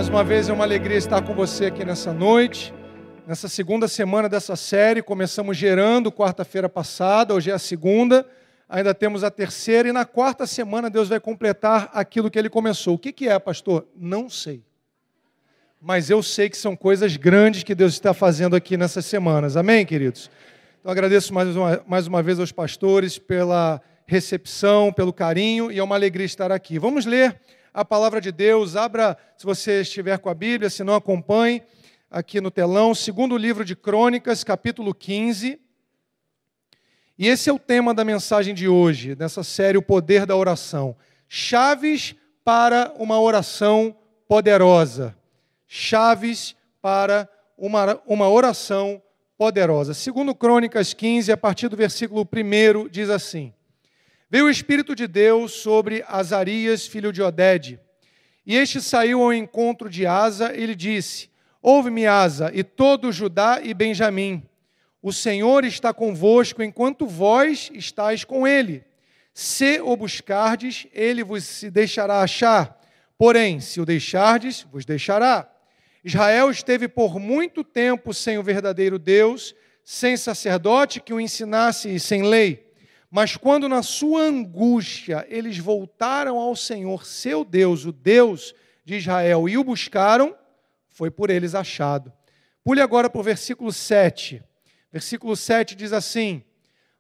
Mais uma vez é uma alegria estar com você aqui nessa noite, nessa segunda semana dessa série. Começamos gerando quarta-feira passada, hoje é a segunda, ainda temos a terceira, e na quarta semana Deus vai completar aquilo que Ele começou. O que é, pastor? Não sei. Mas eu sei que são coisas grandes que Deus está fazendo aqui nessas semanas. Amém, queridos? Então agradeço mais uma vez aos pastores pela recepção, pelo carinho, e é uma alegria estar aqui. Vamos ler a palavra de Deus. Abra, se você estiver com a Bíblia, se não, acompanhe aqui no telão, segundo livro de Crônicas, capítulo 15. E esse é o tema da mensagem de hoje, dessa série, O Poder da Oração. Chaves para uma oração poderosa. Chaves para uma oração poderosa. Segundo Crônicas 15, a partir do versículo 1, diz assim: Veio o Espírito de Deus sobre Azarias, filho de Odede, e este saiu ao encontro de Asa e lhe disse: Ouve-me, Asa, e todo Judá e Benjamim. O Senhor está convosco enquanto vós estáis com ele. Se o buscardes, ele vos se deixará achar. Porém, se o deixardes, vos deixará. Israel esteve por muito tempo sem o verdadeiro Deus, sem sacerdote que o ensinasse e sem lei. Mas quando na sua angústia eles voltaram ao Senhor, seu Deus, o Deus de Israel, e o buscaram, foi por eles achado. Pule agora para o versículo 7. Versículo 7 diz assim: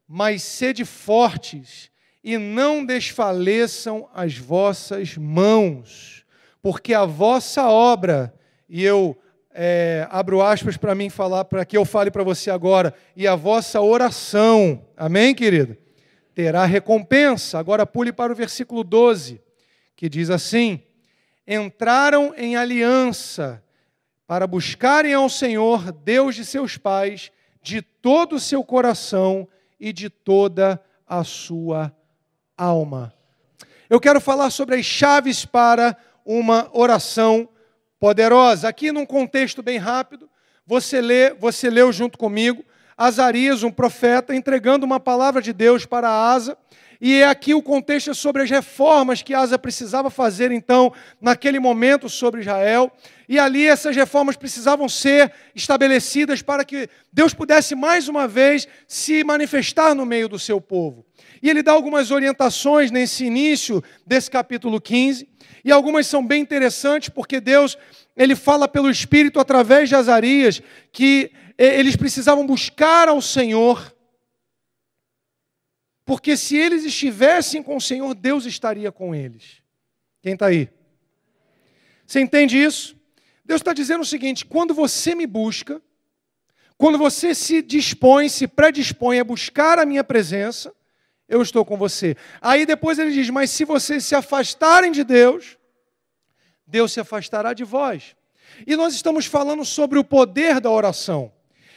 Mas sede fortes e não desfaleçam as vossas mãos, porque a vossa obra, e eu abro aspas para mim falar, para que eu fale para você agora, e a vossa oração, amém, querido? Terá recompensa. Agora pule para o versículo 12, que diz assim: Entraram em aliança para buscarem ao Senhor, Deus de seus pais, de todo o seu coração e de toda a sua alma. Eu quero falar sobre as chaves para uma oração poderosa. Aqui num contexto bem rápido, você leu junto comigo, Azarias, um profeta, entregando uma palavra de Deus para Asa, e aqui o contexto é sobre as reformas que Asa precisava fazer, então, naquele momento sobre Israel, e ali essas reformas precisavam ser estabelecidas para que Deus pudesse mais uma vez se manifestar no meio do seu povo. E ele dá algumas orientações nesse início desse capítulo 15, e algumas são bem interessantes, porque Deus, ele fala pelo Espírito através de Azarias, que eles precisavam buscar ao Senhor, porque se eles estivessem com o Senhor, Deus estaria com eles. Quem está aí? Você entende isso? Deus está dizendo o seguinte: quando você me busca, quando você se dispõe, se predispõe a buscar a minha presença, eu estou com você. Aí depois ele diz: mas se vocês se afastarem de Deus, Deus se afastará de vós. E nós estamos falando sobre o poder da oração.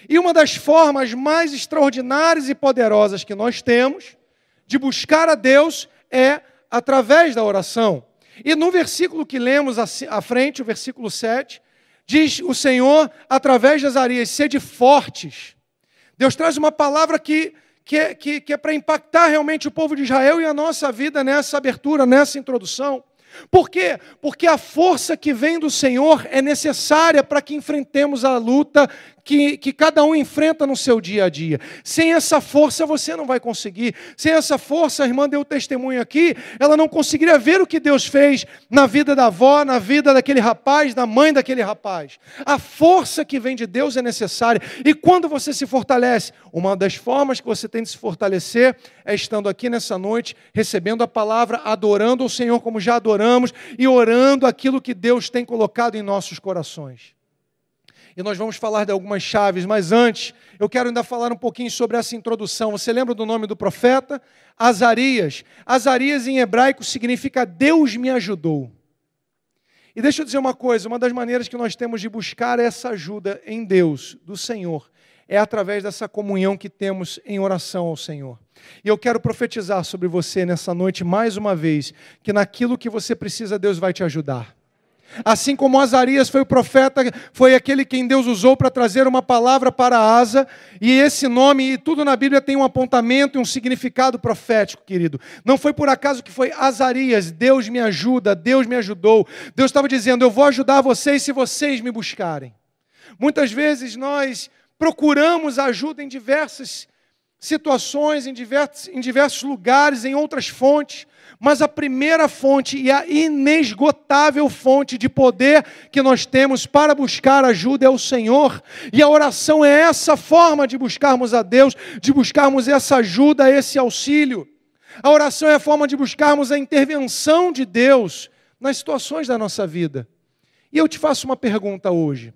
E uma das formas mais extraordinárias e poderosas que nós temos de buscar a Deus é através da oração. E no versículo que lemos à frente, o versículo 7, diz o Senhor, através de Azarias: sede fortes. Deus traz uma palavra que é para impactar realmente o povo de Israel e a nossa vida nessa abertura, nessa introdução. Por quê? Porque a força que vem do Senhor é necessária para que enfrentemos a luta que cada um enfrenta no seu dia a dia. Sem essa força você não vai conseguir. Sem essa força, a irmã deu testemunho aqui, ela não conseguiria ver o que Deus fez na vida da avó, na vida daquele rapaz, da mãe daquele rapaz. A força que vem de Deus é necessária. E quando você se fortalece, uma das formas que você tem de se fortalecer é estando aqui nessa noite, recebendo a palavra, adorando o Senhor como já adoramos e orando aquilo que Deus tem colocado em nossos corações. E nós vamos falar de algumas chaves, mas antes, eu quero ainda falar um pouquinho sobre essa introdução. Você lembra do nome do profeta? Azarias. Azarias em hebraico significa Deus me ajudou. E deixa eu dizer uma coisa, uma das maneiras que nós temos de buscar essa ajuda em Deus, do Senhor, é através dessa comunhão que temos em oração ao Senhor. E eu quero profetizar sobre você nessa noite mais uma vez, que naquilo que você precisa, Deus vai te ajudar. Assim como Azarias foi o profeta, foi aquele quem Deus usou para trazer uma palavra para Asa, e esse nome e tudo na Bíblia tem um apontamento e um significado profético, querido. Não foi por acaso que foi Azarias, Deus me ajuda, Deus me ajudou. Deus estava dizendo, eu vou ajudar vocês se vocês me buscarem. Muitas vezes nós procuramos ajuda em diversas situações, em diversos lugares, em outras fontes, mas a primeira fonte e a inesgotável fonte de poder que nós temos para buscar ajuda é o Senhor. E a oração é essa forma de buscarmos a Deus, de buscarmos essa ajuda, esse auxílio. A oração é a forma de buscarmos a intervenção de Deus nas situações da nossa vida. E eu te faço uma pergunta hoje,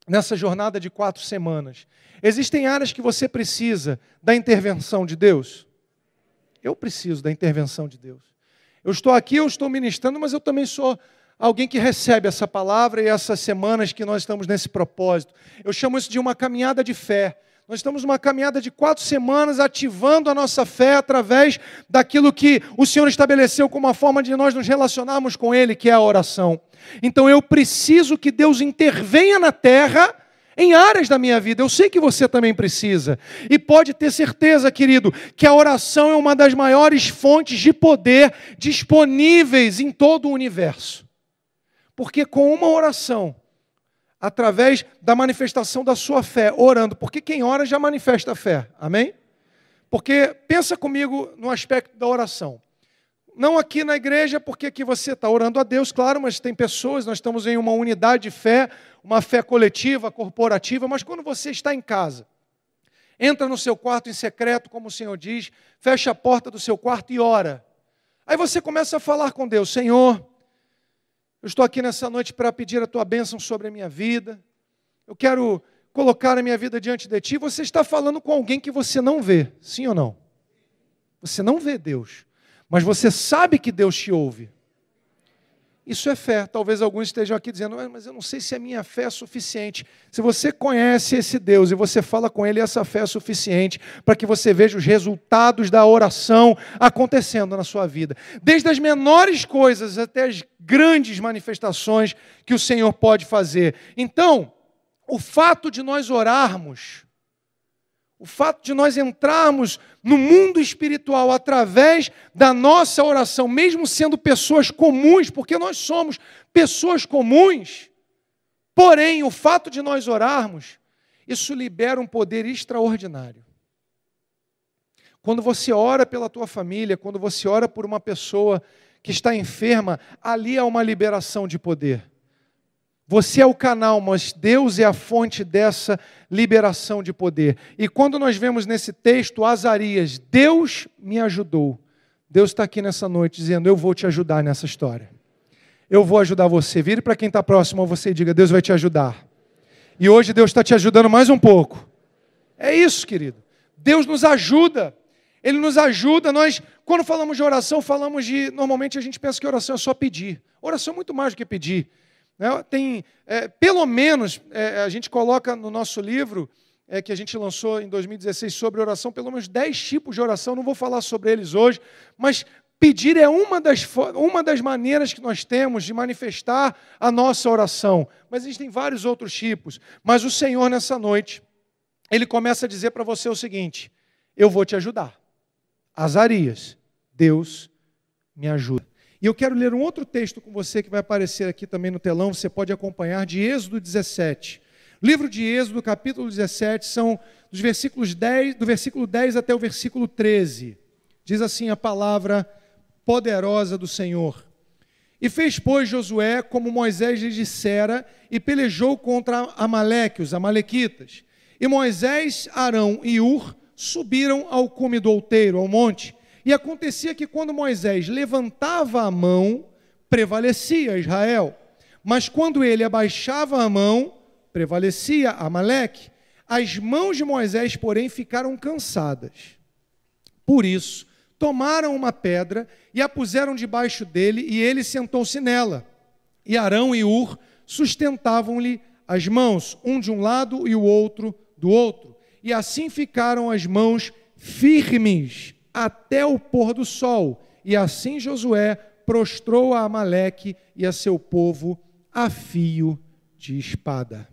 nessa jornada de 4 semanas. Existem áreas que você precisa da intervenção de Deus? Eu preciso da intervenção de Deus. Eu estou aqui, eu estou ministrando, mas eu também sou alguém que recebe essa palavra e essas semanas que nós estamos nesse propósito. Eu chamo isso de uma caminhada de fé. Nós estamos numa caminhada de 4 semanas ativando a nossa fé através daquilo que o Senhor estabeleceu como uma forma de nós nos relacionarmos com Ele, que é a oração. Então eu preciso que Deus intervenha na terra em áreas da minha vida. Eu sei que você também precisa. E pode ter certeza, querido, que a oração é uma das maiores fontes de poder disponíveis em todo o universo. Porque com uma oração, através da manifestação da sua fé, orando, porque quem ora já manifesta a fé, amém? Porque pensa comigo no aspecto da oração. Não aqui na igreja, porque aqui você está orando a Deus, claro, mas tem pessoas, nós estamos em uma unidade de fé, uma fé coletiva, corporativa, mas quando você está em casa, entra no seu quarto em secreto, como o Senhor diz, fecha a porta do seu quarto e ora. Aí você começa a falar com Deus, Senhor, eu estou aqui nessa noite para pedir a Tua bênção sobre a minha vida, eu quero colocar a minha vida diante de Ti. Você está falando com alguém que você não vê, sim ou não? Você não vê Deus. Mas você sabe que Deus te ouve. Isso é fé. Talvez alguns estejam aqui dizendo, mas eu não sei se a minha fé é suficiente. Se você conhece esse Deus e você fala com Ele, essa fé é suficiente para que você veja os resultados da oração acontecendo na sua vida. Desde as menores coisas até as grandes manifestações que o Senhor pode fazer. Então, o fato de nós orarmos, o fato de nós entrarmos no mundo espiritual através da nossa oração, mesmo sendo pessoas comuns, porque nós somos pessoas comuns, porém, o fato de nós orarmos, isso libera um poder extraordinário. Quando você ora pela tua família, quando você ora por uma pessoa que está enferma, ali há uma liberação de poder. Você é o canal, mas Deus é a fonte dessa liberação de poder. E quando nós vemos nesse texto, Azarias, Deus me ajudou. Deus está aqui nessa noite dizendo, eu vou te ajudar nessa história. Eu vou ajudar você. Vire para quem está próximo a você e diga, Deus vai te ajudar. E hoje Deus está te ajudando mais um pouco. É isso, querido. Deus nos ajuda. Ele nos ajuda. Nós, quando falamos de oração, normalmente a gente pensa que oração é só pedir. Oração é muito mais do que pedir. Tem, pelo menos, a gente coloca no nosso livro, que a gente lançou em 2016 sobre oração, pelo menos 10 tipos de oração, não vou falar sobre eles hoje, mas pedir é uma das maneiras que nós temos de manifestar a nossa oração. Mas existem vários outros tipos. Mas o Senhor, nessa noite, Ele começa a dizer para você o seguinte, eu vou te ajudar. Azarias, Deus me ajuda. E eu quero ler um outro texto com você que vai aparecer aqui também no telão, você pode acompanhar, de Êxodo 17. O livro de Êxodo, capítulo 17, são do versículo 10 até o versículo 13. Diz assim a palavra poderosa do Senhor. E fez, pois, Josué como Moisés lhe dissera, e pelejou contra Amaleque, os amalequitas. E Moisés, Arão e Ur subiram ao cume do outeiro, ao monte. E acontecia que quando Moisés levantava a mão, prevalecia Israel. Mas quando ele abaixava a mão, prevalecia Amaleque. As mãos de Moisés, porém, ficaram cansadas. Por isso, tomaram uma pedra e a puseram debaixo dele, e ele sentou-se nela. E Arão e Ur sustentavam-lhe as mãos, um de um lado e o outro do outro. E assim ficaram as mãos firmes até o pôr do sol. E assim Josué prostrou a Amaleque e a seu povo a fio de espada.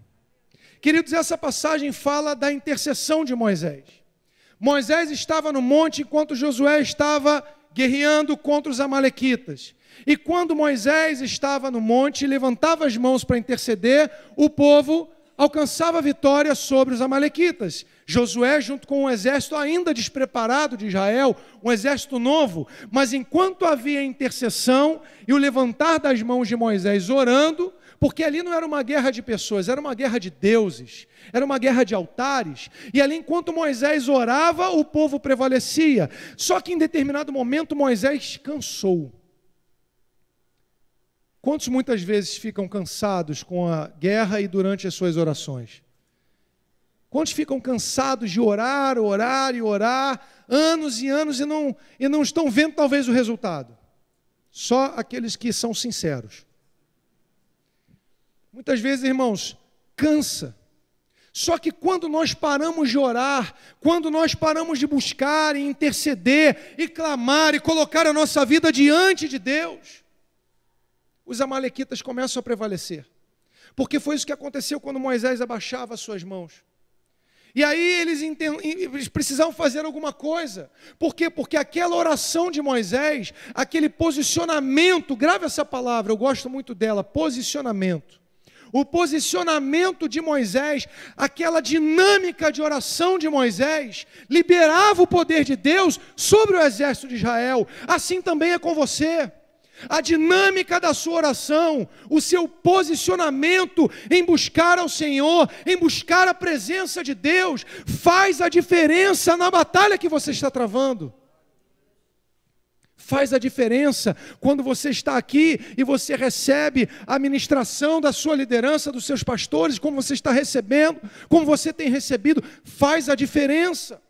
Queridos, essa passagem fala da intercessão de Moisés. Moisés estava no monte enquanto Josué estava guerreando contra os amalequitas. E quando Moisés estava no monte e levantava as mãos para interceder, o povo alcançava a vitória sobre os amalequitas. Josué, junto com um exército ainda despreparado de Israel, um exército novo, mas enquanto havia intercessão e o levantar das mãos de Moisés orando, porque ali não era uma guerra de pessoas, era uma guerra de deuses, era uma guerra de altares, e ali enquanto Moisés orava, o povo prevalecia. Só que em determinado momento Moisés cansou. Quantos muitas vezes ficam cansados com a guerra e durante as suas orações? Quantos ficam cansados de orar, anos e anos e não estão vendo talvez o resultado? Só aqueles que são sinceros. Muitas vezes, irmãos, cansa. Só que quando nós paramos de orar, quando nós paramos de buscar e interceder e clamar e colocar a nossa vida diante de Deus, os amalequitas começam a prevalecer. Porque foi isso que aconteceu quando Moisés abaixava as suas mãos. E aí eles precisavam fazer alguma coisa. Por quê? Porque aquela oração de Moisés, aquele posicionamento, grave essa palavra, eu gosto muito dela, posicionamento. O posicionamento de Moisés, aquela dinâmica de oração de Moisés, liberava o poder de Deus sobre o exército de Israel. Assim também é com você. A dinâmica da sua oração, o seu posicionamento em buscar ao Senhor, em buscar a presença de Deus, faz a diferença na batalha que você está travando. Faz a diferença quando você está aqui e você recebe a ministração da sua liderança, dos seus pastores, como você está recebendo, como você tem recebido, faz a diferença.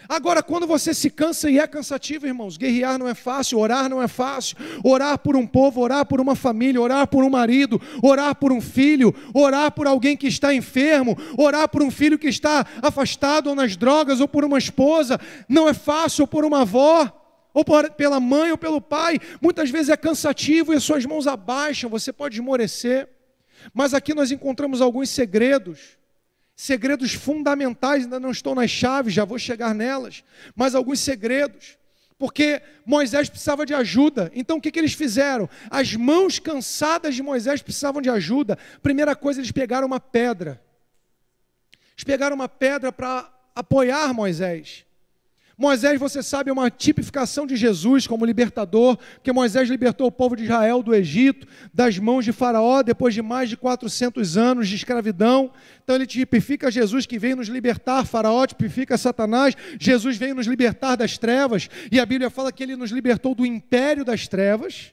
Agora, quando você se cansa, e é cansativo, irmãos, guerrear não é fácil, orar não é fácil, orar por um povo, orar por uma família, orar por um marido, orar por um filho, orar por alguém que está enfermo, orar por um filho que está afastado ou nas drogas, ou por uma esposa, não é fácil, ou por uma avó, ou pela mãe ou pelo pai, muitas vezes é cansativo e as suas mãos abaixam, você pode esmorecer, mas aqui nós encontramos alguns segredos fundamentais, ainda não estou nas chaves, já vou chegar nelas, mas alguns segredos, porque Moisés precisava de ajuda. Então o que eles fizeram? As mãos cansadas de Moisés precisavam de ajuda. Primeira coisa, eles pegaram uma pedra, para apoiar Moisés. Moisés, você sabe, é uma tipificação de Jesus como libertador, porque Moisés libertou o povo de Israel do Egito, das mãos de Faraó, depois de mais de 400 anos de escravidão. Então ele tipifica Jesus que veio nos libertar, Faraó tipifica Satanás, Jesus veio nos libertar das trevas, e a Bíblia fala que ele nos libertou do império das trevas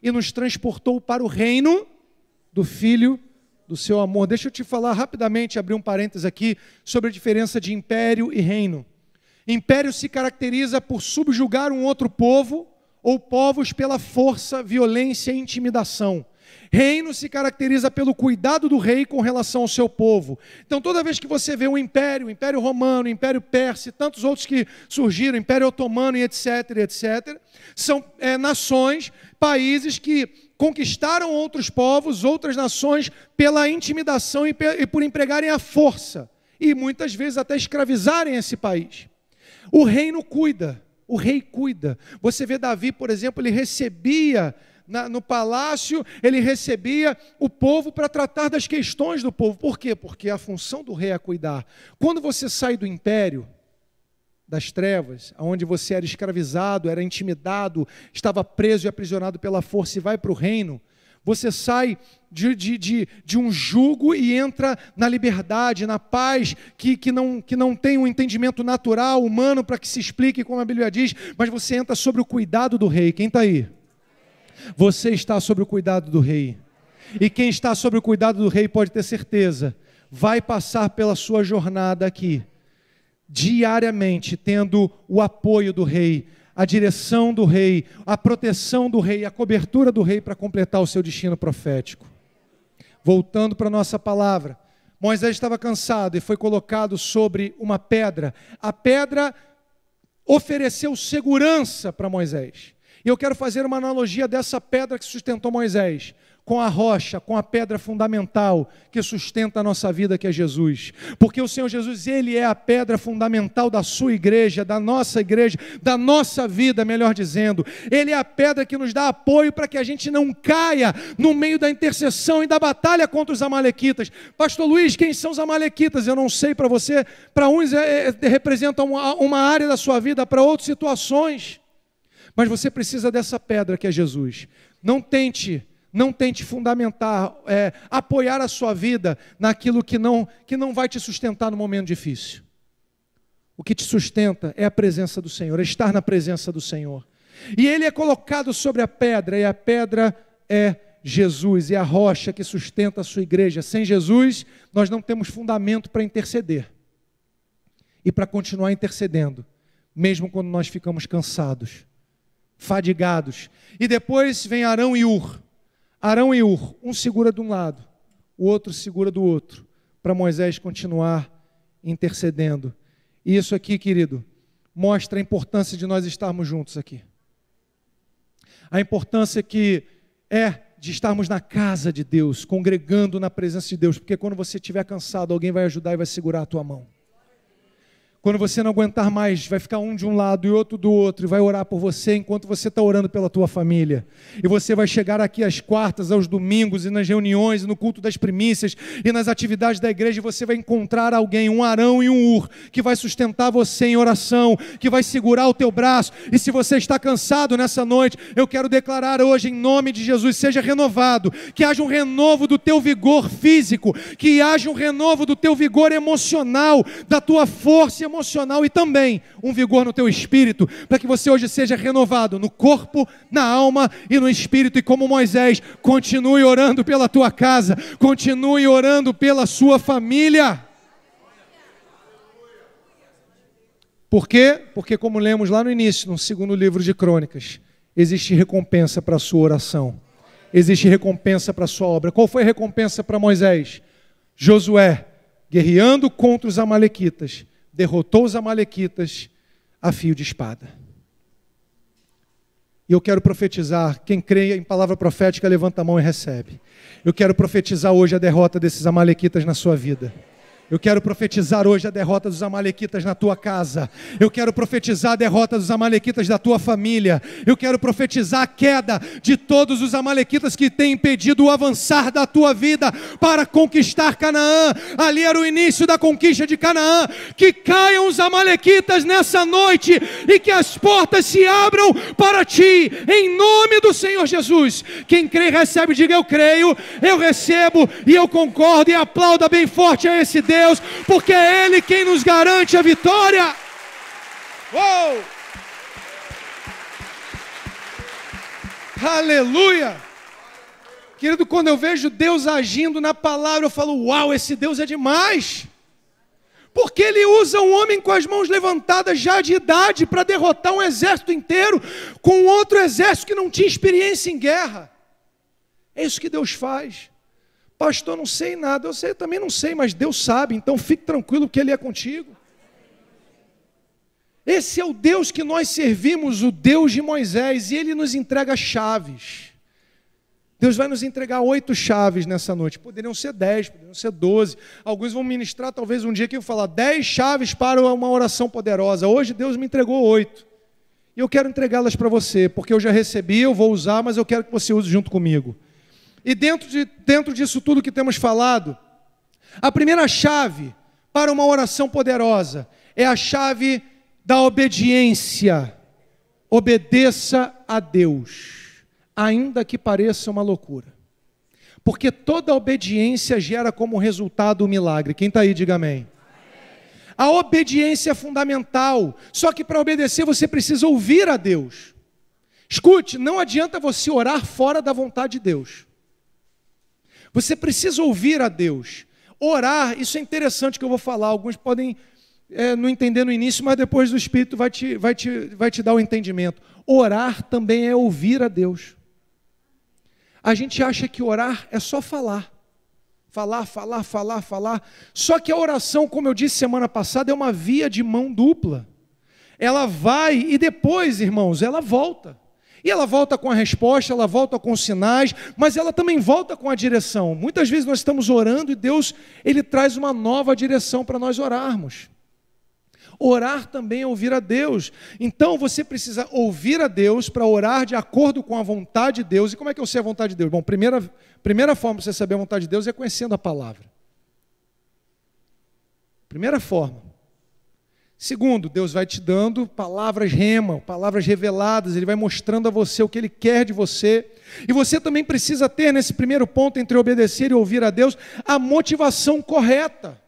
e nos transportou para o reino do Filho do seu amor. Deixa eu te falar rapidamente, abrir um parênteses aqui, sobre a diferença de império e reino. Império se caracteriza por subjugar um outro povo ou povos pela força, violência e intimidação. Reino se caracteriza pelo cuidado do rei com relação ao seu povo. Então, toda vez que você vê o Império Romano, o Império Persa e tantos outros que surgiram, Império Otomano e etc., são nações, países que conquistaram outros povos, outras nações, pela intimidação e por empregarem a força. E muitas vezes até escravizarem esse país. O reino cuida, o rei cuida. Você vê Davi, por exemplo, ele recebia no palácio, ele recebia o povo para tratar das questões do povo. Por quê? Porque a função do rei é cuidar. Quando você sai do império, das trevas, onde você era escravizado, era intimidado, estava preso e aprisionado pela força e vai para o reino, você sai de um jugo e entra na liberdade, na paz, que não tem um entendimento natural, humano, para que se explique, como a Bíblia diz, mas você entra sobre o cuidado do rei. Quem está aí? Você está sobre o cuidado do rei. E quem está sobre o cuidado do rei pode ter certeza, vai passar pela sua jornada aqui, diariamente, tendo o apoio do rei, a direção do rei, a proteção do rei, a cobertura do rei para completar o seu destino profético. Voltando para a nossa palavra, Moisés estava cansado e foi colocado sobre uma pedra. A pedra ofereceu segurança para Moisés. E eu quero fazer uma analogia dessa pedra que sustentou Moisés, com a rocha, com a pedra fundamental que sustenta a nossa vida, que é Jesus. Porque o Senhor Jesus, Ele é a pedra fundamental da sua igreja, da nossa vida, melhor dizendo. Ele é a pedra que nos dá apoio para que a gente não caia no meio da intercessão e da batalha contra os amalequitas. Pastor Luiz, quem são os amalequitas? Eu não sei para você. Para uns representam uma área da sua vida, para outras situações. Mas você precisa dessa pedra que é Jesus. Não tente fundamentar, apoiar a sua vida naquilo que não vai te sustentar no momento difícil. O que te sustenta é a presença do Senhor, é estar na presença do Senhor. E Ele é colocado sobre a pedra, e a pedra é Jesus, é a rocha que sustenta a sua igreja. Sem Jesus, nós não temos fundamento para interceder. E para continuar intercedendo, mesmo quando nós ficamos cansados, fadigados. E depois vem Arão e Hur. Arão e Hur, um segura de um lado, o outro segura do outro, para Moisés continuar intercedendo. E isso aqui, querido, mostra a importância de nós estarmos juntos aqui. A importância que é de estarmos na casa de Deus, congregando na presença de Deus, porque quando você estiver cansado, alguém vai ajudar e vai segurar a tua mão. Quando você não aguentar mais, vai ficar um de um lado e outro do outro, e vai orar por você enquanto você está orando pela tua família. E você vai chegar aqui às quartas, aos domingos, e nas reuniões, e no culto das primícias, e nas atividades da igreja, e você vai encontrar alguém, um Arão e um Hur, que vai sustentar você em oração, que vai segurar o teu braço. E se você está cansado nessa noite, eu quero declarar hoje, em nome de Jesus, seja renovado, que haja um renovo do teu vigor físico, que haja um renovo do teu vigor emocional, da tua força emocional, e também um vigor no teu espírito, para que você hoje seja renovado no corpo, na alma e no espírito. E como Moisés, continue orando pela tua casa, continue orando pela sua família. Por quê? Porque, como lemos lá no início, no segundo livro de Crônicas, existe recompensa para a sua oração, existe recompensa para a sua obra. Qual foi a recompensa para Moisés? Josué, guerreando contra os amalequitas, derrotou os amalequitas a fio de espada. E eu quero profetizar, quem crê em palavra profética, levanta a mão e recebe. Eu quero profetizar hoje a derrota desses amalequitas na sua vida. Eu quero profetizar hoje a derrota dos amalequitas na tua casa. Eu quero profetizar a derrota dos amalequitas da tua família. Eu quero profetizar a queda de todos os amalequitas que têm impedido o avançar da tua vida para conquistar Canaã. Ali era o início da conquista de Canaã. Que caiam os amalequitas nessa noite e que as portas se abram para ti, em nome do Senhor Jesus. Quem crê recebe, diga: eu creio, eu recebo e eu concordo, e aplauda bem forte a esse Deus, porque é Ele quem nos garante a vitória. Uou! Aleluia! Querido, quando eu vejo Deus agindo na palavra, eu falo: uau, esse Deus é demais! Porque Ele usa um homem com as mãos levantadas já de idade para derrotar um exército inteiro com outro exército que não tinha experiência em guerra. É isso que Deus faz. Pastor, não sei nada. Eu também não sei, mas Deus sabe, então fique tranquilo que Ele é contigo. Esse é o Deus que nós servimos, o Deus de Moisés, e Ele nos entrega chaves. Deus vai nos entregar 8 chaves nessa noite. Poderiam ser 10, poderiam ser 12. Alguns vão ministrar talvez um dia que eu vou falar 10 chaves para uma oração poderosa. Hoje Deus me entregou 8. E eu quero entregá-las para você, porque eu já recebi, eu vou usar, mas eu quero que você use junto comigo. E dentro disso tudo que temos falado, a primeira chave para uma oração poderosa é a chave da obediência. Obedeça a Deus, ainda que pareça uma loucura. Porque toda obediência gera como resultado o milagre. Quem está aí, diga amém. A obediência é fundamental, só que para obedecer você precisa ouvir a Deus. Escute, não adianta você orar fora da vontade de Deus. Você precisa ouvir a Deus. Orar, isso é interessante que eu vou falar. Alguns podem não entender no início, mas depois o Espírito vai te dar o entendimento. Orar também é ouvir a Deus. A gente acha que orar é só falar. Falar. Só que a oração, como eu disse semana passada, é uma via de mão dupla. Ela vai e depois, irmãos, ela volta. E ela volta com a resposta, ela volta com os sinais, mas ela também volta com a direção. Muitas vezes nós estamos orando e Deus, Ele traz uma nova direção para nós orarmos. Orar também é ouvir a Deus. Então você precisa ouvir a Deus para orar de acordo com a vontade de Deus. E como é que eu sei a vontade de Deus? Bom, primeira forma de você saber a vontade de Deus é conhecendo a palavra. Primeira forma. Segundo, Deus vai te dando palavras rema, palavras reveladas, Ele vai mostrando a você o que Ele quer de você. E você também precisa ter, nesse primeiro ponto, entre obedecer e ouvir a Deus, a motivação correta.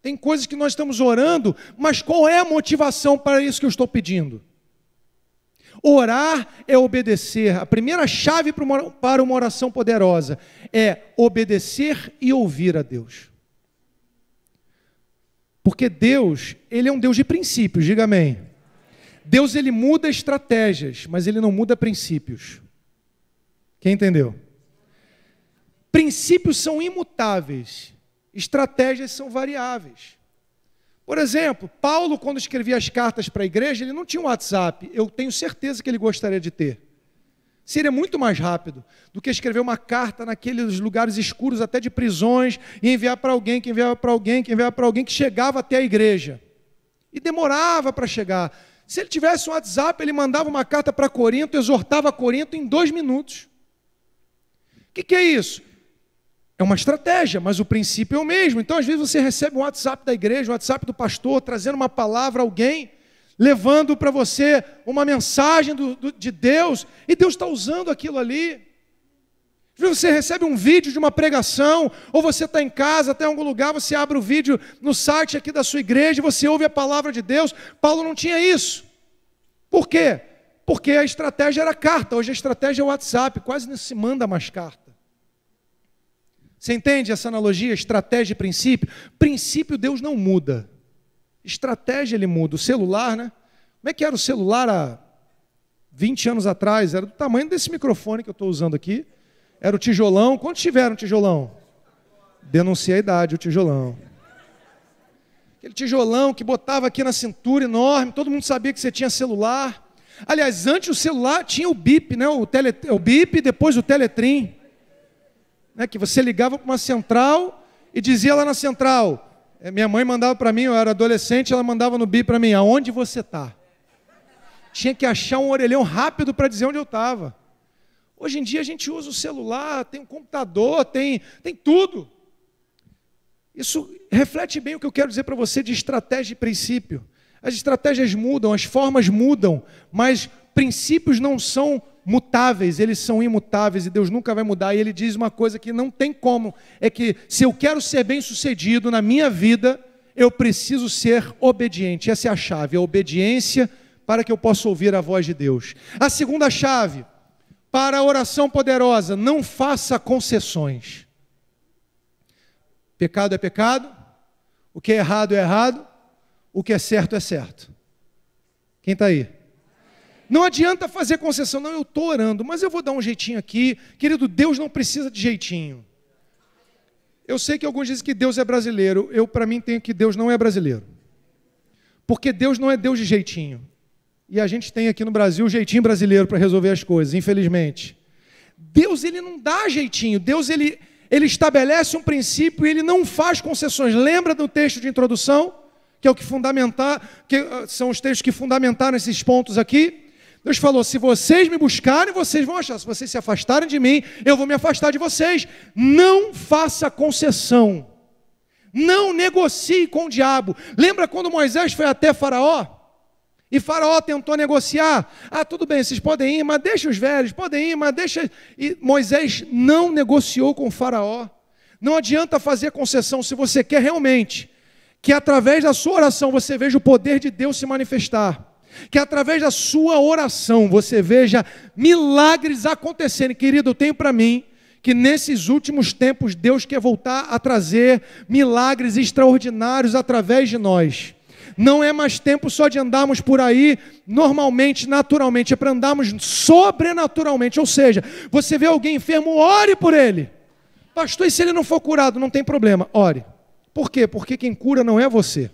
Tem coisas que nós estamos orando, mas qual é a motivação para isso que eu estou pedindo? Orar é obedecer. A primeira chave para uma oração poderosa é obedecer e ouvir a Deus. Porque Deus, Ele é um Deus de princípios, diga amém. Deus, Ele muda estratégias, mas Ele não muda princípios. Quem entendeu? Princípios são imutáveis, estratégias são variáveis. Por exemplo, Paulo, quando escrevia as cartas para a igreja, ele não tinha um WhatsApp. Eu tenho certeza que ele gostaria de ter. Seria muito mais rápido do que escrever uma carta naqueles lugares escuros, até de prisões, e enviar para alguém, que enviava para alguém, que enviava para alguém, que chegava até a igreja. E demorava para chegar. Se ele tivesse um WhatsApp, ele mandava uma carta para Corinto, exortava Corinto em 2 minutos. O que é isso? É uma estratégia, mas o princípio é o mesmo. Então, às vezes, você recebe um WhatsApp da igreja, um WhatsApp do pastor, trazendo uma palavra a alguém, levando para você uma mensagem de Deus, e Deus está usando aquilo ali. Às vezes você recebe um vídeo de uma pregação, ou você está em casa, está em algum lugar, você abre o vídeo no site aqui da sua igreja, e você ouve a palavra de Deus. Paulo não tinha isso. Por quê? Porque a estratégia era carta, hoje a estratégia é o WhatsApp, quase não se manda mais carta. Você entende essa analogia? Estratégia e princípio? Princípio Deus não muda. Estratégia Ele muda. O celular, né? Como é que era o celular há 20 anos atrás? Era do tamanho desse microfone que eu estou usando aqui. Era o tijolão. Quantos tiveram tijolão? Denunciei a idade, o tijolão. Aquele tijolão que botava aqui na cintura, enorme. Todo mundo sabia que você tinha celular. Aliás, antes o celular tinha o bip, né? O bip e depois o teletrim. Né, que você ligava para uma central e dizia lá na central, minha mãe mandava para mim, eu era adolescente, ela mandava no bip para mim, aonde você está? Tinha que achar um orelhão rápido para dizer onde eu estava. Hoje em dia a gente usa o celular, tem um computador, tem tudo. Isso reflete bem o que eu quero dizer para você de estratégia e princípio. As estratégias mudam, as formas mudam, mas princípios não são mutáveis, eles são imutáveis e Deus nunca vai mudar. E Ele diz uma coisa que não tem como, é que se eu quero ser bem sucedido na minha vida, eu preciso ser obediente. Essa é a chave, a obediência para que eu possa ouvir a voz de Deus. A segunda chave, para a oração poderosa, não faça concessões. Pecado é pecado, o que é errado é errado, o que é certo é certo. Quem está aí? Não adianta fazer concessão, não, eu estou orando, mas eu vou dar um jeitinho aqui. Querido, Deus não precisa de jeitinho. Eu sei que alguns dizem que Deus é brasileiro, eu para mim tenho que Deus não é brasileiro. Porque Deus não é Deus de jeitinho. E a gente tem aqui no Brasil o jeitinho brasileiro para resolver as coisas, infelizmente. Deus, Ele não dá jeitinho, Deus, Ele estabelece um princípio e Ele não faz concessões. Lembra do texto de introdução? Que é o que são os textos que fundamentaram esses pontos aqui. Deus falou, se vocês me buscarem, vocês vão achar. Se vocês se afastarem de mim, eu vou me afastar de vocês. Não faça concessão. Não negocie com o diabo. Lembra quando Moisés foi até Faraó? E Faraó tentou negociar. Ah, tudo bem, vocês podem ir, mas deixa os velhos. Podem ir, mas deixa... E Moisés não negociou com Faraó. Não adianta fazer concessão se você quer realmente que através da sua oração você veja o poder de Deus se manifestar. Que através da sua oração você veja milagres acontecerem. Querido, eu tenho para mim que nesses últimos tempos Deus quer voltar a trazer milagres extraordinários através de nós. Não é mais tempo só de andarmos por aí normalmente, naturalmente, é para andarmos sobrenaturalmente. Ou seja, você vê alguém enfermo, ore por ele. Pastor, e se ele não for curado? Não tem problema, ore. Por quê? Porque quem cura não é você.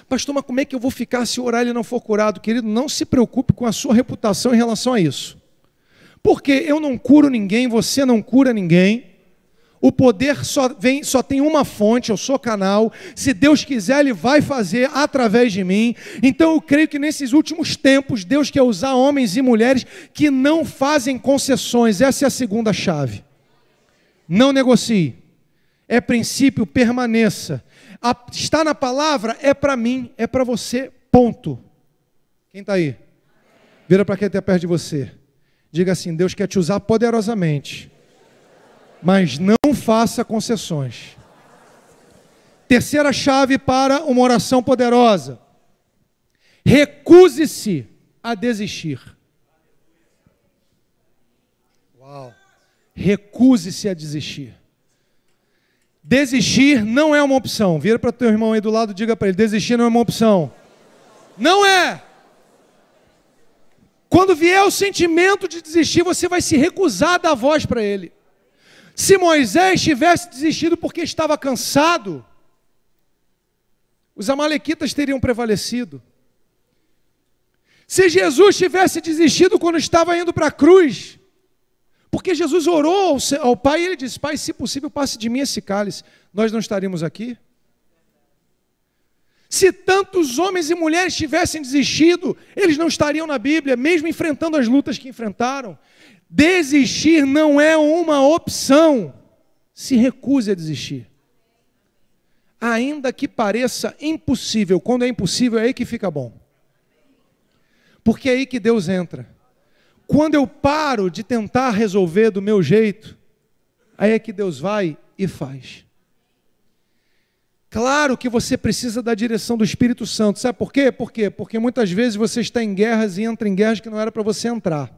Pastor, mas como é que eu vou ficar se orar e ele não for curado? Querido, não se preocupe com a sua reputação em relação a isso. Porque eu não curo ninguém, você não cura ninguém. O poder só tem uma fonte, eu sou canal. Se Deus quiser, Ele vai fazer através de mim. Então eu creio que nesses últimos tempos, Deus quer usar homens e mulheres que não fazem concessões. Essa é a segunda chave. Não negocie. É princípio, permaneça. Está na palavra, é para mim, é para você, ponto. Quem está aí? Vira para quem está perto de você. Diga assim, Deus quer te usar poderosamente, mas não faça concessões. Terceira chave para uma oração poderosa. Recuse-se a desistir. Uau! Recuse-se a desistir. Desistir não é uma opção. Vira para o teu irmão aí do lado e diga para ele, desistir não é uma opção. Não é! Quando vier o sentimento de desistir, você vai se recusar a dar voz para ele. Se Moisés tivesse desistido porque estava cansado, os amalequitas teriam prevalecido. Se Jesus tivesse desistido quando estava indo para a cruz, porque Jesus orou ao Pai e ele disse, Pai, se possível, passe de mim esse cálice, nós não estaríamos aqui? Se tantos homens e mulheres tivessem desistido, eles não estariam na Bíblia, mesmo enfrentando as lutas que enfrentaram. Desistir não é uma opção. Se recuse a desistir. Ainda que pareça impossível, quando é impossível, é aí que fica bom. Porque é aí que Deus entra. Quando eu paro de tentar resolver do meu jeito, aí é que Deus vai e faz. Claro que você precisa da direção do Espírito Santo. Sabe por quê? Porque muitas vezes você está em guerras e entra em guerras que não era para você entrar.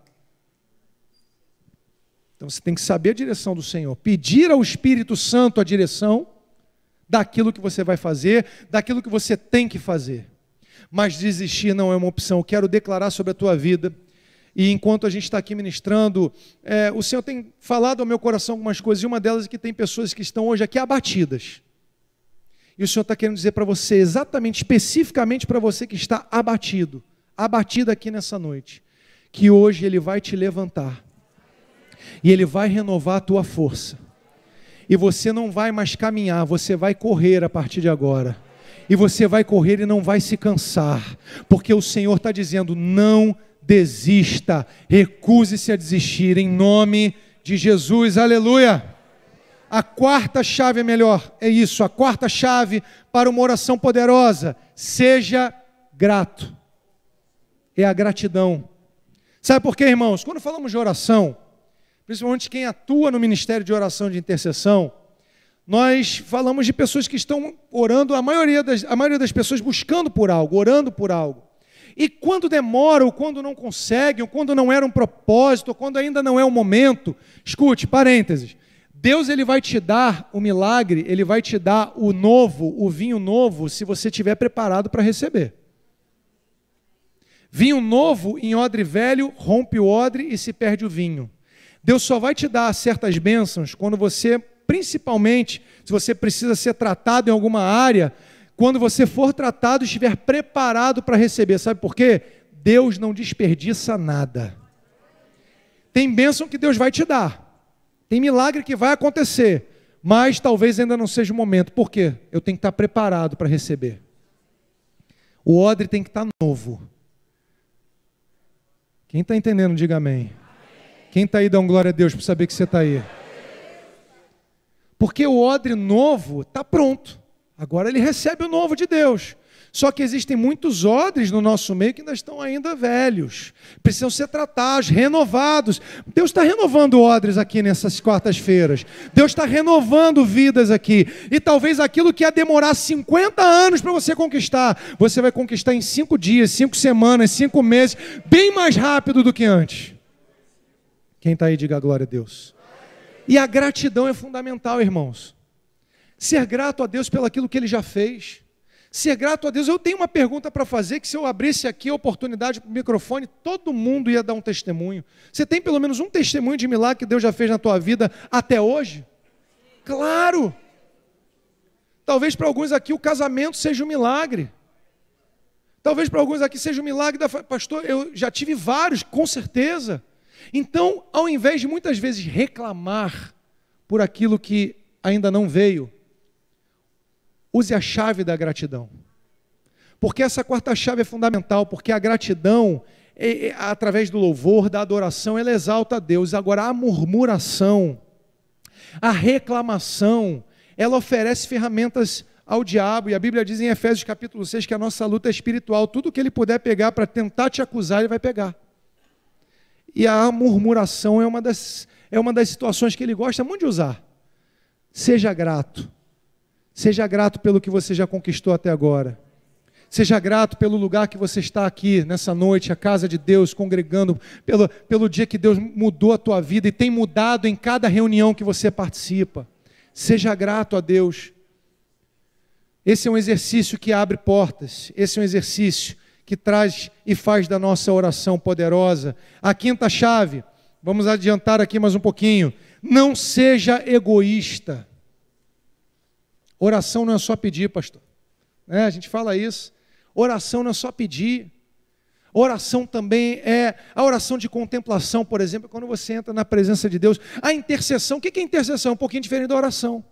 Então você tem que saber a direção do Senhor. Pedir ao Espírito Santo a direção daquilo que você vai fazer, daquilo que você tem que fazer. Mas desistir não é uma opção. Eu quero declarar sobre a tua vida. E enquanto a gente está aqui ministrando, o Senhor tem falado ao meu coração algumas coisas. E uma delas é que tem pessoas que estão hoje aqui abatidas. E o Senhor está querendo dizer para você, exatamente, especificamente para você que está abatido, abatida aqui nessa noite, que hoje Ele vai te levantar. E Ele vai renovar a tua força. E você não vai mais caminhar, você vai correr a partir de agora. E você vai correr e não vai se cansar. Porque o Senhor está dizendo, não desista, recuse-se a desistir, em nome de Jesus, aleluia. A quarta chave é melhor, é isso, a quarta chave para uma oração poderosa, seja grato. É a gratidão. Sabe por quê, irmãos? Quando falamos de oração, principalmente quem atua no ministério de oração de intercessão, nós falamos de pessoas que estão orando, a maioria das pessoas buscando por algo, orando por algo. E quando demora, ou quando não conseguem, ou quando não era um propósito, ou quando ainda não é o momento, escute, parênteses, Deus ele vai te dar o milagre, Ele vai te dar o novo, o vinho novo, se você estiver preparado para receber. Vinho novo em odre velho, rompe o odre e se perde o vinho. Deus só vai te dar certas bênçãos quando você, principalmente, se você precisa ser tratado em alguma área, quando você for tratado e estiver preparado para receber. Sabe por quê? Deus não desperdiça nada. Tem bênção que Deus vai te dar. Tem milagre que vai acontecer, mas talvez ainda não seja o momento. Por quê? Eu tenho que estar preparado para receber. O odre tem que estar novo. Quem está entendendo, diga amém. Quem está aí, dá um glória a Deus para saber que você está aí. Porque o odre novo está pronto. Agora ele recebe o novo de Deus. Só que existem muitos odres no nosso meio que ainda estão ainda velhos. Precisam ser tratados, renovados. Deus está renovando odres aqui nessas quartas-feiras. Deus está renovando vidas aqui. E talvez aquilo que ia demorar 50 anos para você conquistar, você vai conquistar em 5 dias, 5 semanas, 5 meses, bem mais rápido do que antes. Quem está aí, diga glória a Deus. E a gratidão é fundamental, irmãos. Ser grato a Deus pelo aquilo que Ele já fez. Ser grato a Deus. Eu tenho uma pergunta para fazer, que se eu abrisse aqui a oportunidade para o microfone, todo mundo ia dar um testemunho. Você tem pelo menos um testemunho de milagre que Deus já fez na tua vida até hoje? Claro! Talvez para alguns aqui o casamento seja um milagre. Talvez para alguns aqui seja um milagre da pastor, eu já tive vários, com certeza. Então, ao invés de muitas vezes reclamar por aquilo que ainda não veio, use a chave da gratidão. Porque essa quarta chave é fundamental, porque a gratidão, através do louvor, da adoração, ela exalta a Deus. Agora, a murmuração, a reclamação, ela oferece ferramentas ao diabo, e a Bíblia diz em Efésios capítulo 6 que a nossa luta é espiritual. Tudo que ele puder pegar para tentar te acusar, ele vai pegar. E a murmuração é uma das situações que ele gosta muito de usar. Seja grato. Seja grato pelo que você já conquistou até agora. Seja grato pelo lugar que você está aqui nessa noite, a casa de Deus, congregando, pelo dia que Deus mudou a tua vida e tem mudado em cada reunião que você participa. Seja grato a Deus. Esse é um exercício que abre portas. Esse é um exercício que traz e faz da nossa oração poderosa. A quinta chave, vamos adiantar aqui mais um pouquinho. Não seja egoísta. Oração não é só pedir, pastor. A gente fala isso. Oração não é só pedir. Oração também é a oração de contemplação, por exemplo, quando você entra na presença de Deus. A intercessão, o que é intercessão? É um pouquinho diferente da oração.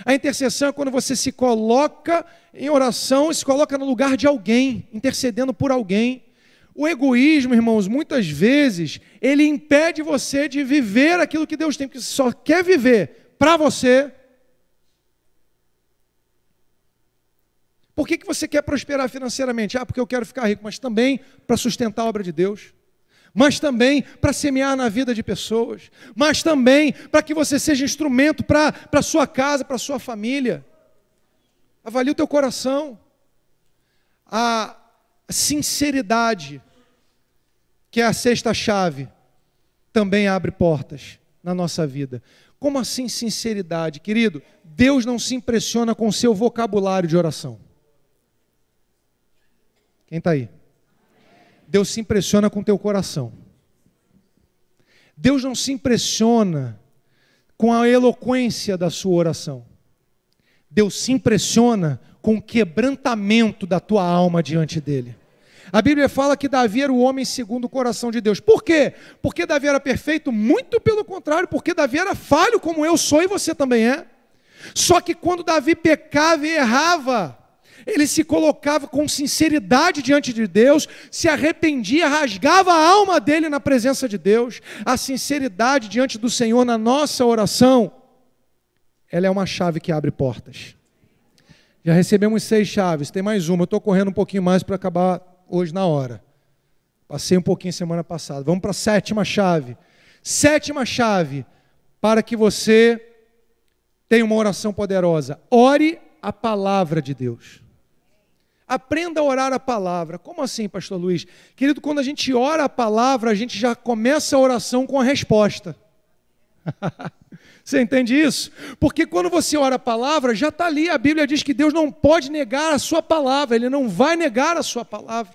A intercessão é quando você se coloca em oração e se coloca no lugar de alguém, intercedendo por alguém. O egoísmo, irmãos, muitas vezes, ele impede você de viver aquilo que Deus tem, porque você só quer viver para você. Por que você quer prosperar financeiramente? Porque eu quero ficar rico, mas também para sustentar a obra de Deus. Mas também para semear na vida de pessoas. Mas também para que você seja instrumento para a sua casa, para a sua família. Avalie o teu coração. A sinceridade, que é a sexta chave, também abre portas na nossa vida. Como assim sinceridade? Querido, Deus não se impressiona com o seu vocabulário de oração. Quem está aí? Deus se impressiona com o teu coração. Deus não se impressiona com a eloquência da sua oração. Deus se impressiona com o quebrantamento da tua alma diante dele. A Bíblia fala que Davi era o homem segundo o coração de Deus. Por quê? Porque Davi era perfeito? Muito pelo contrário, porque Davi era falho como eu sou e você também é. Só que quando Davi pecava e errava, ele se colocava com sinceridade diante de Deus, se arrependia, rasgava a alma dele na presença de Deus. A sinceridade diante do Senhor na nossa oração, ela é uma chave que abre portas. Já recebemos 6 chaves, tem mais uma. Eu estou correndo um pouquinho mais para acabar hoje na hora. Passei um pouquinho semana passada. Vamos para a 7ª chave. 7ª chave para que você tenha uma oração poderosa. Ore a palavra de Deus. Aprenda a orar a palavra. Como assim, pastor Luiz? Querido, quando a gente ora a palavra, a gente já começa a oração com a resposta. Você entende isso? Porque quando você ora a palavra, já está ali. A Bíblia diz que Deus não pode negar a sua palavra. Ele não vai negar a sua palavra.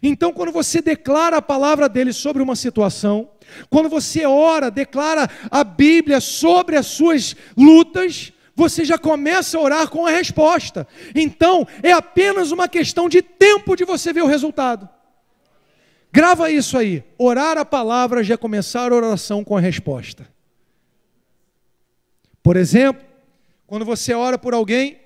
Então, quando você declara a palavra dele sobre uma situação, quando você ora, declara a Bíblia sobre as suas lutas, você já começa a orar com a resposta. Então, é apenas uma questão de tempo de você ver o resultado. Grava isso aí. Orar a palavra já é começar a oração com a resposta. Por exemplo, quando você ora por alguém,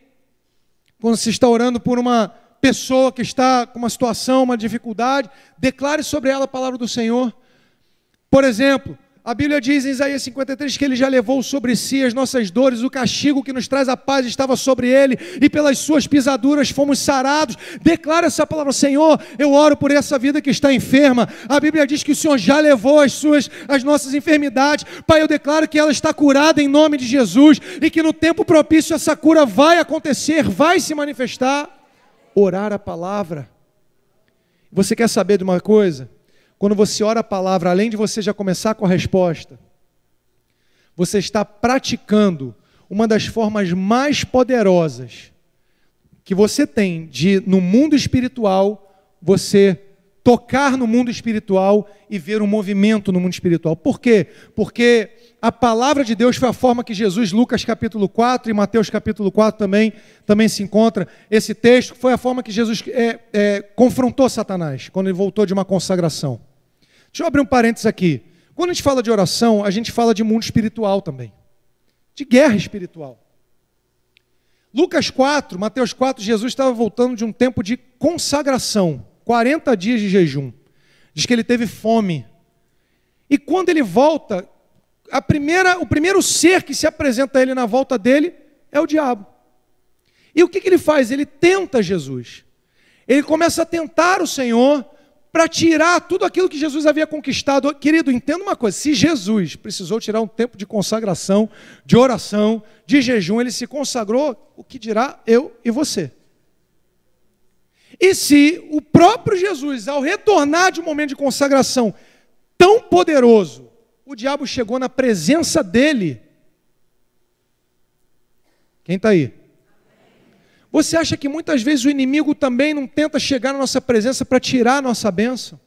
quando você está orando por uma pessoa que está com uma situação, uma dificuldade, declare sobre ela a palavra do Senhor. Por exemplo, a Bíblia diz em Isaías 53 que ele já levou sobre si as nossas dores, o castigo que nos traz a paz estava sobre ele, e pelas suas pisaduras fomos sarados. Declara essa palavra: Senhor, eu oro por essa vida que está enferma. A Bíblia diz que o Senhor já levou as nossas enfermidades. Pai, eu declaro que ela está curada em nome de Jesus, e que no tempo propício essa cura vai acontecer, vai se manifestar. Orar a palavra. Você quer saber de uma coisa? Quando você ora a palavra, além de você já começar com a resposta, você está praticando uma das formas mais poderosas que você tem de, no mundo espiritual, você tocar no mundo espiritual e ver um movimento no mundo espiritual. Por quê? Porque a palavra de Deus foi a forma que Jesus, Lucas capítulo 4 e Mateus capítulo 4 também se encontra. Esse texto foi a forma que Jesus confrontou Satanás, quando ele voltou de uma consagração. Deixa eu abrir um parênteses aqui. Quando a gente fala de oração, a gente fala de mundo espiritual também, de guerra espiritual. Lucas 4, Mateus 4, Jesus estava voltando de um tempo de consagração, 40 dias de jejum. Diz que ele teve fome. E quando ele volta, o primeiro ser que se apresenta a ele na volta dele é o diabo. E o que ele faz? Ele tenta Jesus. Ele começa a tentar o Senhor para tirar tudo aquilo que Jesus havia conquistado. Querido, entenda uma coisa, se Jesus precisou tirar um tempo de consagração, de oração, de jejum, ele se consagrou, o que dirá eu e você? E se o próprio Jesus, ao retornar de um momento de consagração tão poderoso, o diabo chegou na presença dele? Quem está aí? Você acha que muitas vezes o inimigo também não tenta chegar na nossa presença para tirar a nossa bênção?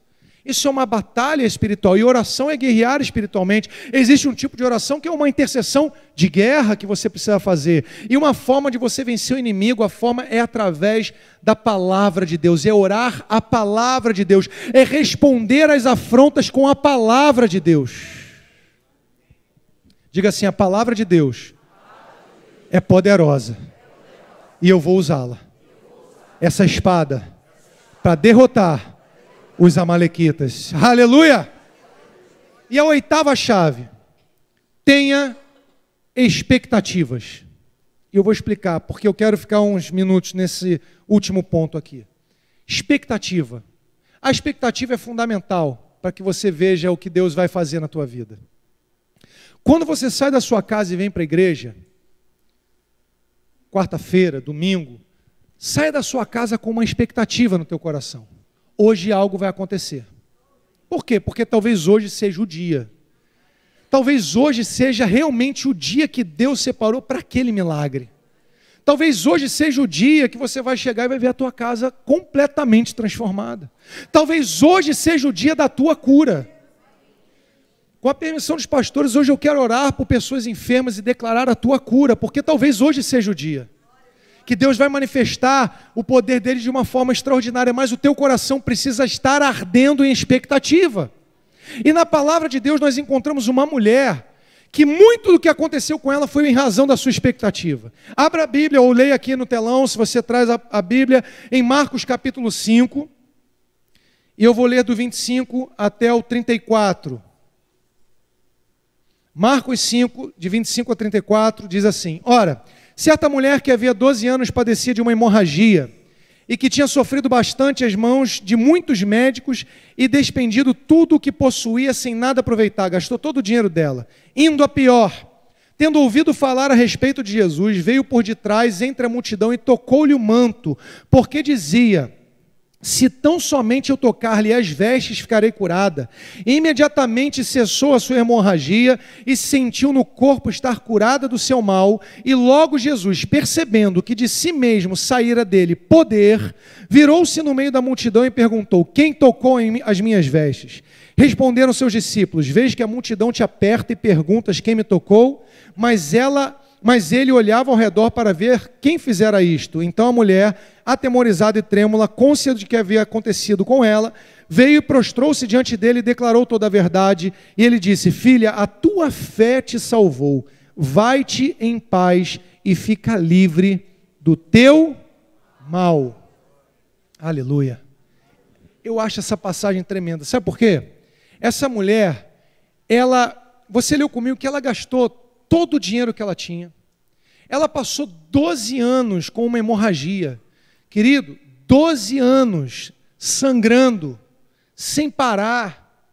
Isso é uma batalha espiritual, e oração é guerrear espiritualmente. Existe um tipo de oração que é uma intercessão de guerra que você precisa fazer. E uma forma de você vencer o inimigo, a forma é através da palavra de Deus, é orar a palavra de Deus, é responder às afrontas com a palavra de Deus. Diga assim, a palavra de Deus é poderosa. E eu vou usá-la, essa espada, para derrotar os amalequitas. Aleluia! E a oitava chave, tenha expectativas. E eu vou explicar, porque eu quero ficar uns minutos nesse último ponto aqui. Expectativa. A expectativa é fundamental para que você veja o que Deus vai fazer na tua vida. Quando você sai da sua casa e vem para a igreja, quarta-feira, domingo, saia da sua casa com uma expectativa no teu coração. Hoje algo vai acontecer. Por quê? Porque talvez hoje seja o dia. Talvez hoje seja realmente o dia que Deus separou para aquele milagre. Talvez hoje seja o dia que você vai chegar e vai ver a tua casa completamente transformada. Talvez hoje seja o dia da tua cura. Com a permissão dos pastores, hoje eu quero orar por pessoas enfermas e declarar a tua cura, porque talvez hoje seja o dia que Deus vai manifestar o poder dele de uma forma extraordinária, mas o teu coração precisa estar ardendo em expectativa. E na palavra de Deus nós encontramos uma mulher que muito do que aconteceu com ela foi em razão da sua expectativa. Abra a Bíblia, ou leia aqui no telão, se você traz a Bíblia, em Marcos capítulo 5, e eu vou ler do 25 até o 34. Marcos 5, de 25 a 34, diz assim: Ora, certa mulher que havia 12 anos padecia de uma hemorragia, e que tinha sofrido bastante às mãos de muitos médicos e despendido tudo o que possuía sem nada aproveitar, gastou todo o dinheiro dela. Indo a pior, tendo ouvido falar a respeito de Jesus, veio por detrás entre a multidão e tocou-lhe o manto, porque dizia: se tão somente eu tocar-lhe as vestes, ficarei curada. E imediatamente cessou a sua hemorragia e sentiu no corpo estar curada do seu mal. E logo Jesus, percebendo que de si mesmo saíra dele poder, virou-se no meio da multidão e perguntou: quem tocou as minhas vestes? Responderam seus discípulos: vejo que a multidão te aperta e perguntas quem me tocou, mas ele olhava ao redor para ver quem fizera isto. Então a mulher, atemorizada e trêmula, cônscia de que havia acontecido com ela, veio e prostrou-se diante dele e declarou toda a verdade. E ele disse: filha, a tua fé te salvou. Vai-te em paz e fica livre do teu mal. Aleluia. Eu acho essa passagem tremenda. Sabe por quê? Essa mulher, você leu comigo que ela gastou todo o dinheiro que ela tinha. Ela passou 12 anos com uma hemorragia. Querido, 12 anos sangrando, sem parar.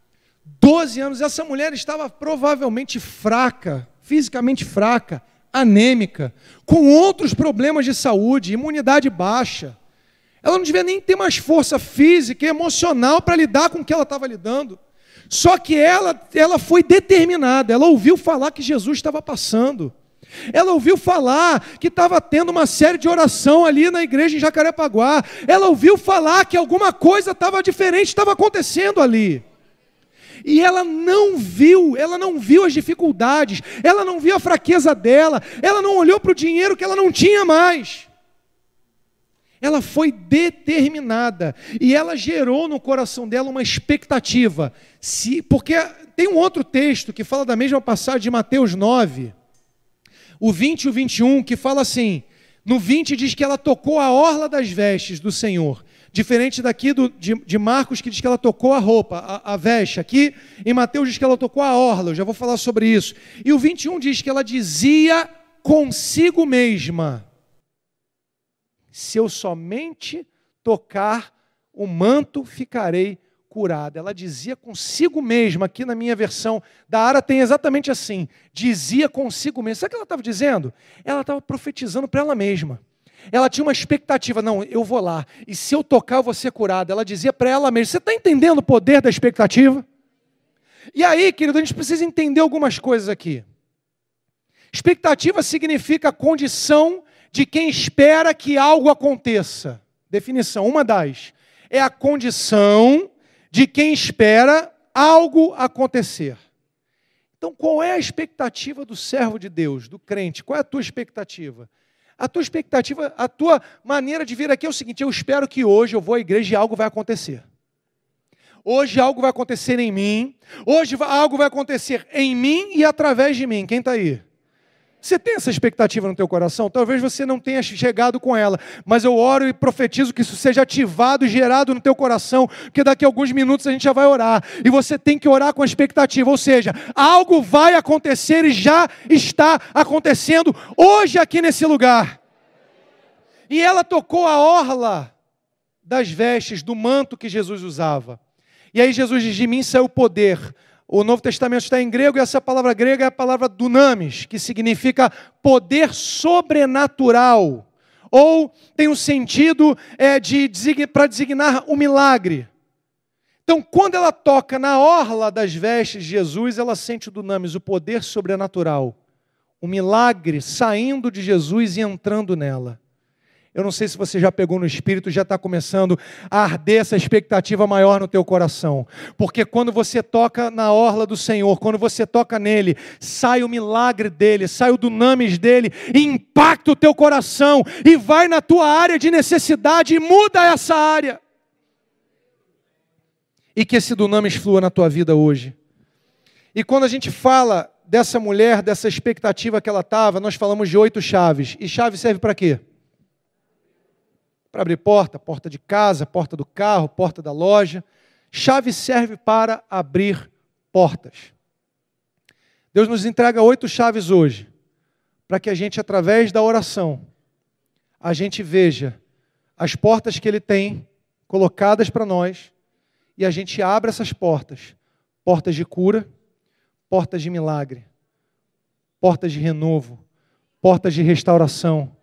12 anos. Essa mulher estava provavelmente fraca, fisicamente fraca, anêmica, com outros problemas de saúde, imunidade baixa. Ela não devia nem ter mais força física e emocional para lidar com o que ela estava lidando. Só que ela foi determinada, ela ouviu falar que Jesus estava passando. Ela ouviu falar que estava tendo uma série de oração ali na igreja em Jacarepaguá. Ela ouviu falar que alguma coisa estava diferente, estava acontecendo ali. E ela não viu as dificuldades, ela não viu a fraqueza dela, ela não olhou para o dinheiro que ela não tinha mais. Ela foi determinada e ela gerou no coração dela uma expectativa. Porque tem um outro texto que fala da mesma passagem de Mateus 9, o 20 e o 21, que fala assim, no 20 diz que ela tocou a orla das vestes do Senhor, diferente daqui de Marcos, que diz que ela tocou a roupa, a veste. Aqui em Mateus diz que ela tocou a orla, eu já vou falar sobre isso. E o 21 diz que ela dizia consigo mesma, se eu somente tocar o manto, ficarei curada. Ela dizia consigo mesma, aqui na minha versão da Ara tem exatamente assim, dizia consigo mesma. Sabe o que ela estava dizendo? Ela estava profetizando para ela mesma. Ela tinha uma expectativa, não, eu vou lá, e se eu tocar eu vou ser curada. Ela dizia para ela mesma, você está entendendo o poder da expectativa? E aí, querido, a gente precisa entender algumas coisas aqui. Expectativa significa a condição de quem espera que algo aconteça. Definição, uma das. É a condição de quem espera algo acontecer. Então, qual é a expectativa do servo de Deus, do crente? Qual é a tua expectativa? A tua expectativa, a tua maneira de vir aqui é o seguinte, eu espero que hoje eu vou à igreja e algo vai acontecer. Hoje algo vai acontecer em mim, hoje algo vai acontecer em mim e através de mim. Quem está aí? Você tem essa expectativa no teu coração? Talvez você não tenha chegado com ela, mas eu oro e profetizo que isso seja ativado e gerado no teu coração, porque daqui a alguns minutos a gente já vai orar, e você tem que orar com a expectativa, ou seja, algo vai acontecer e já está acontecendo hoje aqui nesse lugar. E ela tocou a orla das vestes, do manto que Jesus usava. E aí Jesus diz, de mim saiu o poder. O Novo Testamento está em grego e essa palavra grega é a palavra dunamis, que significa poder sobrenatural. Ou tem um sentido para designar o milagre. Então, quando ela toca na orla das vestes de Jesus, ela sente o dunamis, o poder sobrenatural. O milagre saindo de Jesus e entrando nela. Eu não sei se você já pegou no espírito, já está começando a arder essa expectativa maior no teu coração. Porque quando você toca na orla do Senhor, quando você toca nele, sai o milagre dele, sai o dunamis dele, e impacta o teu coração, e vai na tua área de necessidade e muda essa área. E que esse dunamis flua na tua vida hoje. E quando a gente fala dessa mulher, dessa expectativa que ela estava, nós falamos de 8 chaves. E chave serve para quê? Para abrir porta, porta de casa, porta do carro, porta da loja. Chave serve para abrir portas. Deus nos entrega 8 chaves hoje, para que a gente, através da oração, a gente veja as portas que Ele tem colocadas para nós, e a gente abra essas portas. Portas de cura, portas de milagre, portas de renovo, portas de restauração,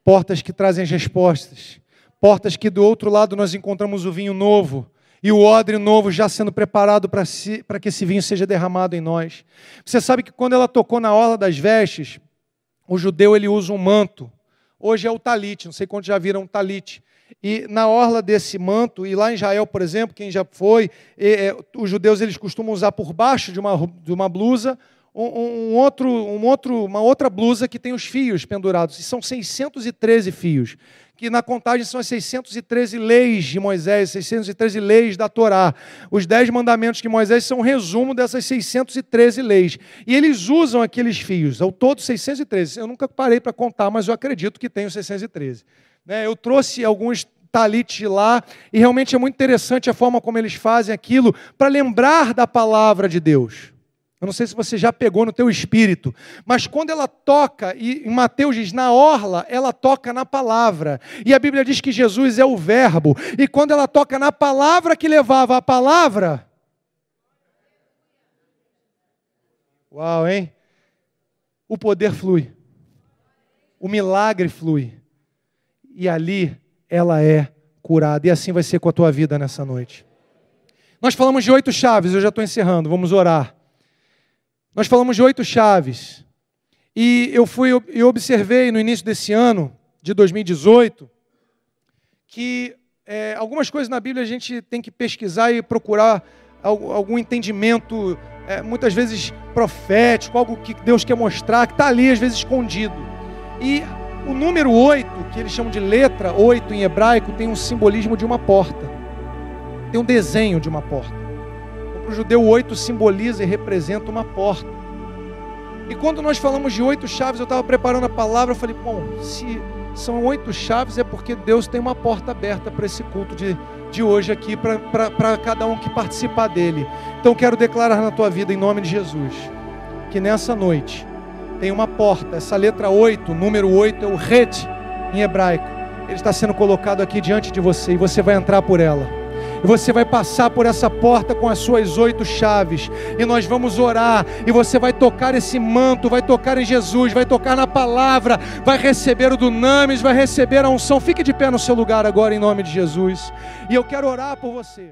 portas que trazem as respostas, portas que do outro lado nós encontramos o vinho novo e o odre novo já sendo preparado para que esse vinho seja derramado em nós. Você sabe que quando ela tocou na orla das vestes, o judeu ele usa um manto, hoje é o talite, não sei quantos já viram um talite, e na orla desse manto, e lá em Israel, por exemplo, quem já foi, os judeus eles costumam usar por baixo de uma blusa, uma outra blusa que tem os fios pendurados, e são 613 fios, que na contagem são as 613 leis de Moisés, 613 leis da Torá. Os 10 mandamentos de Moisés são um resumo dessas 613 leis. E eles usam aqueles fios, ao todo 613. Eu nunca parei para contar, mas eu acredito que tem os 613. Eu trouxe alguns talites de lá, e realmente é muito interessante a forma como eles fazem aquilo, para lembrar da palavra de Deus. Eu não sei se você já pegou no teu espírito, mas quando ela toca, e em Mateus diz, na orla, ela toca na palavra. E a Bíblia diz que Jesus é o verbo. E quando ela toca na palavra que levava a palavra... Uau, hein? O poder flui. O milagre flui. E ali ela é curada. E assim vai ser com a tua vida nessa noite. Nós falamos de 8 chaves, eu já estou encerrando, vamos orar. Nós falamos de 8 chaves, E eu observei no início desse ano, de 2018, que algumas coisas na Bíblia a gente tem que pesquisar e procurar algum entendimento, muitas vezes profético, algo que Deus quer mostrar, que está ali às vezes escondido. E o número 8, que eles chamam de letra 8 em hebraico, tem um simbolismo de uma porta. Tem um desenho de uma porta. Então, para o judeu, o 8 simboliza e representa uma porta. E quando nós falamos de 8 chaves, eu estava preparando a palavra, eu falei, bom, se são 8 chaves é porque Deus tem uma porta aberta para esse culto de hoje aqui, para cada um que participar dele. Então quero declarar na tua vida, em nome de Jesus, que nessa noite tem uma porta. Essa letra 8, número 8 é o Het em hebraico. Ele está sendo colocado aqui diante de você e você vai entrar por ela. E você vai passar por essa porta com as suas 8 chaves. E nós vamos orar. E você vai tocar esse manto, vai tocar em Jesus, vai tocar na palavra, vai receber o dunamis, vai receber a unção. Fique de pé no seu lugar agora em nome de Jesus. E eu quero orar por você.